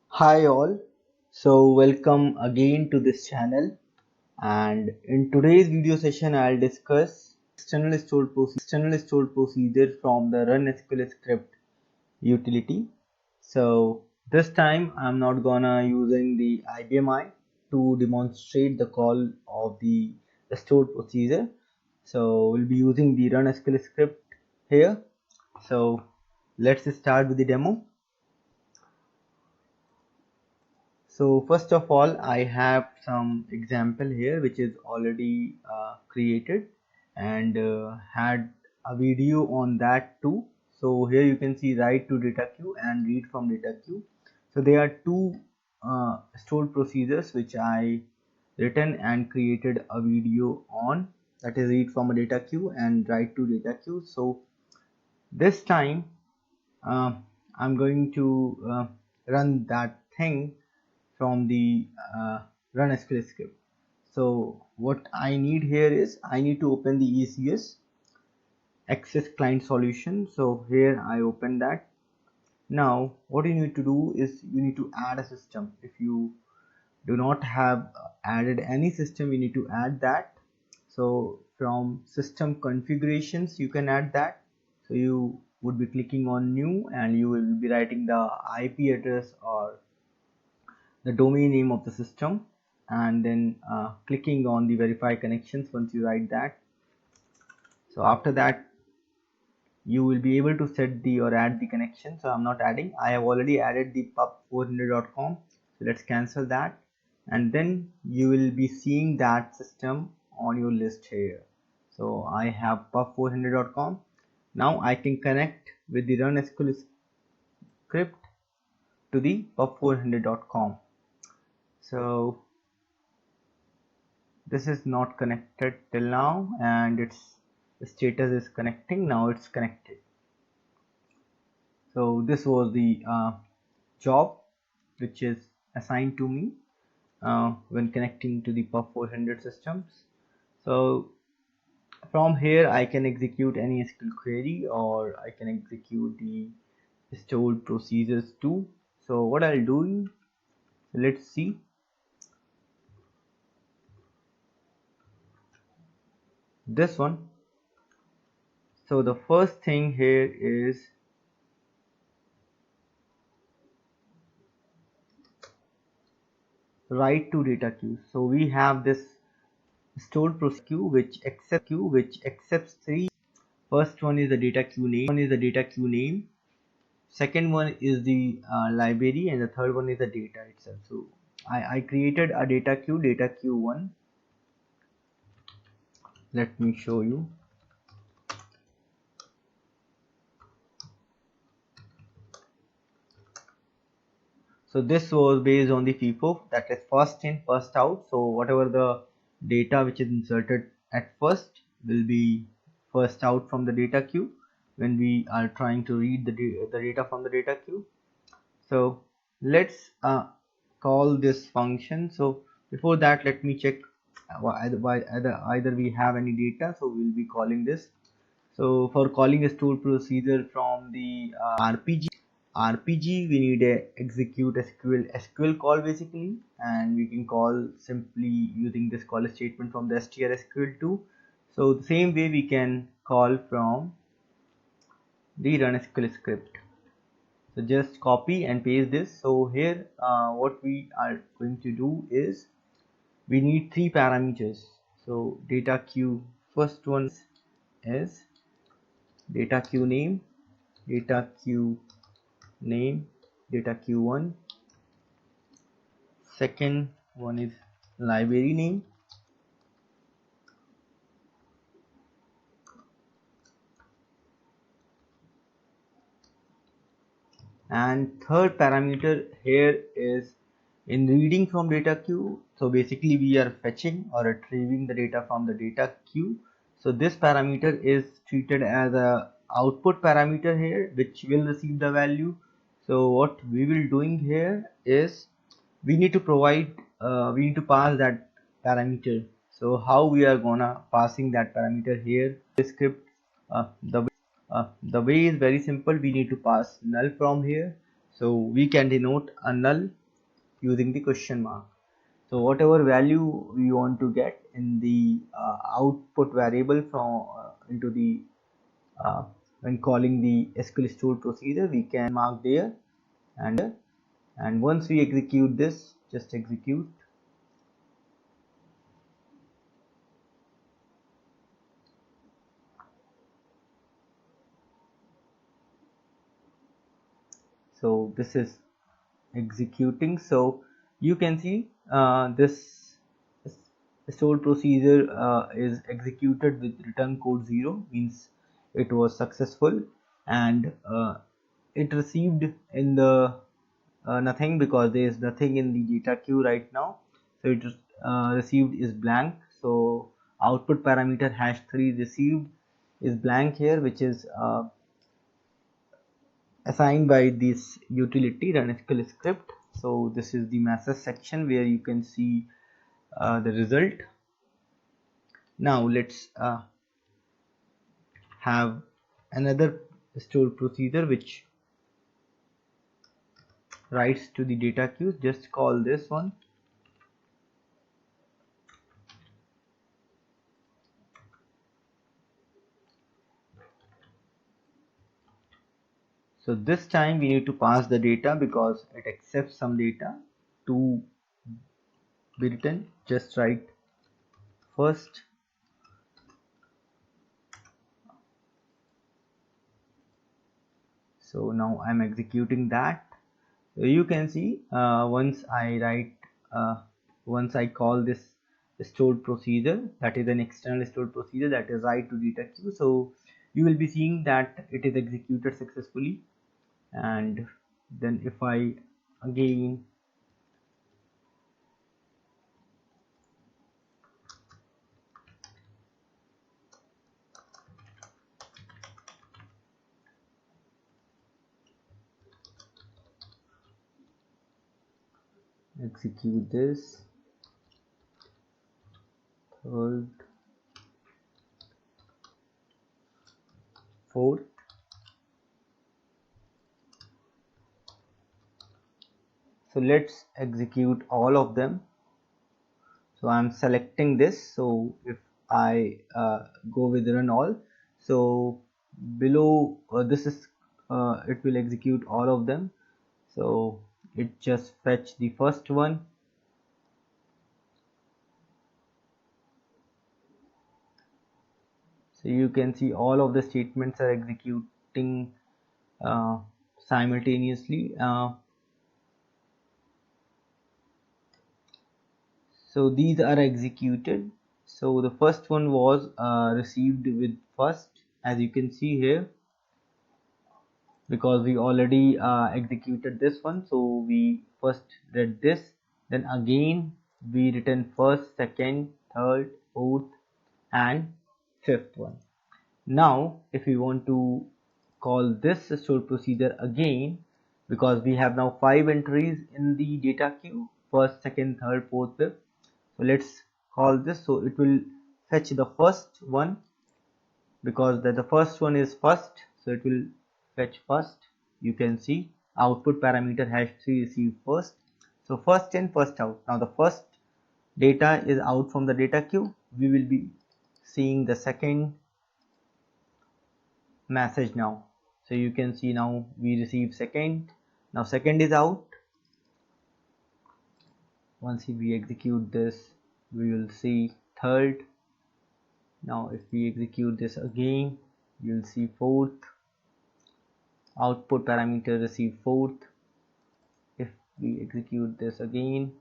Hi all, so welcome again to this channel, and in today's video session I'll discuss external stored procedure from the run SQL script utility. So this time I'm not gonna using the IBMI to demonstrate the call of the stored procedure. So we'll be using the run SQL script here. So let's start with the demo. So first of all, I have some example here which is already created and had a video on that too. So here you can see write to data queue and read from data queue. So there are two stored procedures which I written and created a video on, that is read from a data queue and write to data queue. So this time uh, I'm going to run that thing from the run SQL script. So what I need here is I need to open the ECS access client solution. So here I open that. Now what you need to do is you need to add a system. If you do not have added any system, you need to add that. So from system configurations you can add that. So you would be clicking on new and you will be writing the IP address or the domain name of the system, and then clicking on the verify connections once you write that. So after that you will be able to set the or add the connection. So I'm not adding, I have already added the pub400.com. So let's cancel that, and then you will be seeing that system on your list here. So I have pub400.com. Now I can connect with the run SQL script to the pub400.com. So this is not connected till now and its status is connecting. Now it's connected. So this was the job which is assigned to me when connecting to the pub400 systems. So from here I can execute any SQL query or I can execute the stored procedures too. So what I'll do, let's see. This one. So the first thing here is write to data queue. So we have this stored procedure queue which accepts three. First one is the data queue name, second one is the library, and the third one is the data itself. So I created a data queue 1. Let me show you. So this was based on the FIFO, that is first in first out. So whatever the data which is inserted at first will be first out from the data queue when we are trying to read the data from the data queue. So let's call this function. So before that let me check either we have any data, so we'll be calling this. So for calling a stored procedure from the RPG, we need a execute SQL call basically, and we can call simply using this call statement from the strSQL2. So the same way we can call from the run SQL script. So just copy and paste this. So here what we are going to do is we need three parameters. So data queue, first one is data queue name, data queue name, data queue1. Second one is library name, and third parameter here is in reading from data queue. So basically we are fetching or retrieving the data from the data queue. So this parameter is treated as a output parameter here, which will receive the value. So what we will doing here is we need to provide we need to pass that parameter. So how we are gonna passing that parameter here, the script, the way is very simple. We need to pass null from here. So we can denote a null using the question mark. So whatever value we want to get in the output variable from into the when calling the SQL store procedure, we can mark there, and once we execute this, just execute. So this is executing. So you can see this stored procedure is executed with return code 0, means it was successful, and it received in the nothing, because there is nothing in the data queue right now. So it received is blank. So output parameter #3 received is blank here, which is assigned by this utility run SQL script. So this is the message section where you can see the result. Now let's have another stored procedure which writes to the data queue. Just call this one. So this time we need to pass the data because it accepts some data to be written. Just write first. So now I'm executing that. So you can see once I call this stored procedure, that is an external stored procedure that is write to data queue. So you will be seeing that it is executed successfully. And then if I again execute this, third, fourth, so let's execute all of them. So I'm selecting this. So if I go with run all, so below this is it will execute all of them. So it just fetch the first one. So you can see all of the statements are executing simultaneously. So these are executed. So the first one was received with first, as you can see here, because we already executed this one. So we first read this, then again we written first, second, third, fourth and fifth one. Now if we want to call this stored procedure again, because we have now 5 entries in the data queue, first, second, third, fourth, fifth. So let's call this. So it will fetch the first one, because the first one is first, so it will fetch first. You can see output parameter #3 receive first. So first in, first out. Now the first data is out from the data queue. We will be seeing the second message now. So you can see now we receive second. Now second is out. Once we execute this, we will see third. Now if we execute this again, you'll see fourth. Output parameter receive fourth. If we execute this again,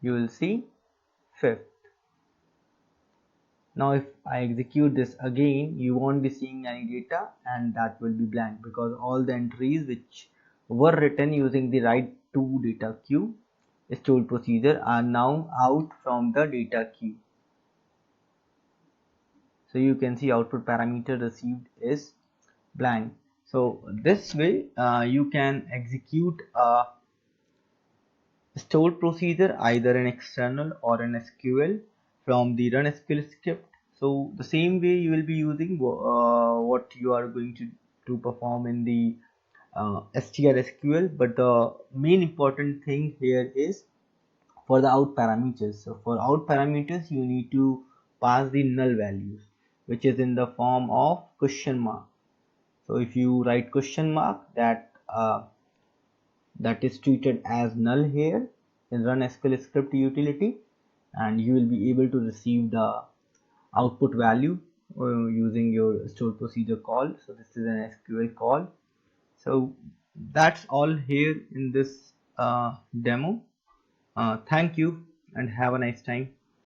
you will see fifth. Now if I execute this again, you won't be seeing any data, and that will be blank, because all the entries which were written using the write to data queue stored procedure are now out from the data queue. So you can see output parameter received is blank. So this way you can execute a stored procedure either an external or an SQL from the run SQL script. So the same way you will be using what you are going to perform in the SQL, but the main important thing here is for the out parameters. So for out parameters, you need to pass the null values, which is in the form of question mark. So if you write question mark, that is treated as null here in run SQL script utility, and you will be able to receive the output value using your stored procedure call. So this is an SQL call. So that's all here in this demo. Thank you and have a nice time.